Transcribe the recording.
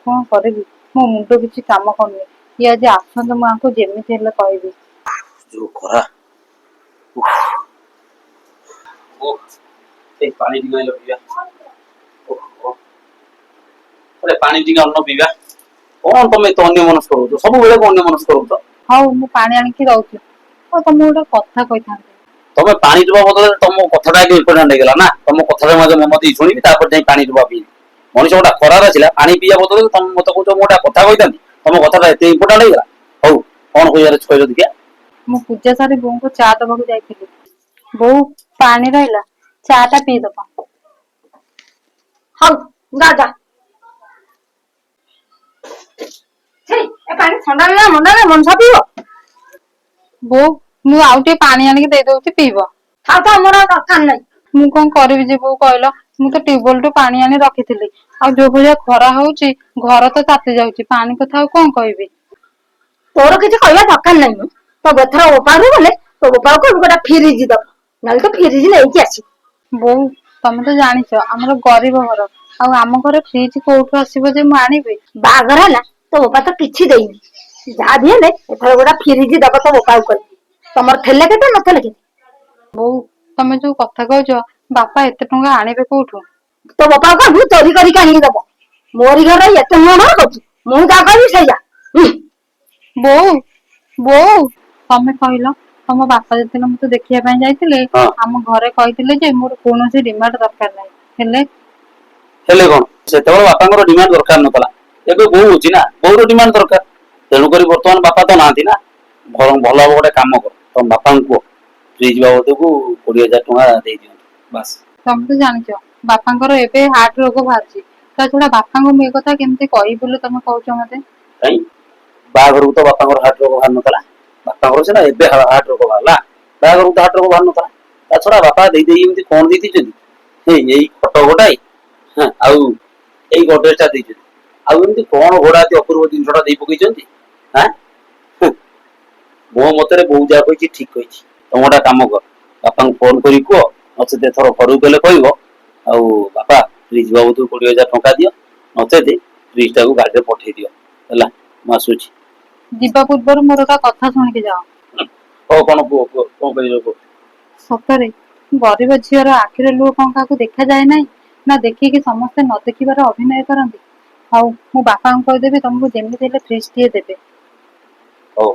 कौन करी मो मुंड किसी काम करनी ये आज आसत मुझे जेमिति हेले कहबी जो खरा ओ ए पानी टिके लो पिया ओ अरे पानी टिके अन्न पिया कौन तमे तो अन्य मनस्क करू सब बेले को अन्य मनस्क करू तो हाँ मु पानी आनिकी दउची तुम गोटे कथा कही तमे पानी डुबा बदले तुम कथाटा के इम्पोर्टेंट हेगला ना तुम कथा मजे ममती शुणी तापर जाई पानी डुबा पी मनीष गोटा खरार आसिला पानी पिया बदले तुम मत कहू मोटा कथा कही तुम कथाटा एत इम्पोर्टेंट हेगला हौ कौन कहियार कहलो देखिया मु पूजा सारी बोऊ को चा दबाक जाइली बोऊ पानी रहा चा टा पी दबा हाँ दादा पानी ठंडा ना मंडा ना मनसा पीब बोऊ मु आउटे पानी आनिकी दे दउची पीब हाँ तो मोर दरकार नहीं मु कौन करी जे बोऊ कहल मु तो ट्यूबवेल टू पानी आनी रखी आ जो भाया खरा होउची घर तो ताती जाउची पानी कथा कौन कहबी तोर किसी कहवा दरकार नहीं तो बेथर ओपारू गले तो ओपार को गोटा फ्रिज दब ना तो फ्रिज नहीं आसी बोऊ तमे तो जानिଛ हमर गरीब घर आ आम घर फ्रिज कोठु आसीबो जे मु आनिबे बागर है ना तो ओपा तो किसी देनी जहाँ भी है एथर गोटा फ्रिज दब तो ओपाऊ कर तमर थेले केते न थेले केते बोऊ तमे जो कथा कहछ बापा एते टंका आनिबे कोठु तो बापा को भू चोरी करी आनी दब मोरी घर एते मन होची मु जा करी सैया बोऊ बोऊ तमे कहलो तम बापा जतले मते देखिया पय जाइतिले हम घरे कहितिले जे मोर कोनोसी डिमांड दरकार नै हेले हेले कोन सेते बापा डिमांड दरकार नतला एबे बोऊ होची ना बोऊर डिमांड दरकार तेणु करी वर्तमान बापा तो नांती ना भल गोटे काम कर तुम बापा को फ्रिज बाबद को 20,000 टका दे दियो बस तमे तो जानिଛ बापांकर एबे हार्ट रोग बाहरची ता छोड़ा बापांको मे कथा केमते कहि बोले तमे कहउछ मते कहीं बाघर तो बापा हार्ट रोग बाहर नतला बापा से ना एबे हार्ट रोग बाहरला बाघर तो हार्ट रोग बाहर नतला ता छोड़ा बापा दे दे एमती कोन देती छथि हे एई खटो गोटाई हां आउ एई गोड्रेजटा देई छथि आउ एमती कोन घोड़ाती अपूर्व जिनसटा देई पकई छथि हां मो मतरे बहु जा कहि ठीक कहि तुम गोटा काम कर बापा को फोन करी को नचेत एथर घर गले कहब आउ बापा फ्रिज बाबू 20,000 टका दियो नचेत फ्रिज टाକୁ गाड़ी पठे दियो हला मासुची जीवा पूर्व मोर कथा सुन के जाओ ओ कोन कोन कहि जो सतरे गरीब झीर आखिर लुह कौन क्या देखा जाए ना ना देखिए समस्ते न देखिबार अभिनय करते हाउ मो बापा को कहीदेवी तुमको जमी फ्रिज टे देवे ओ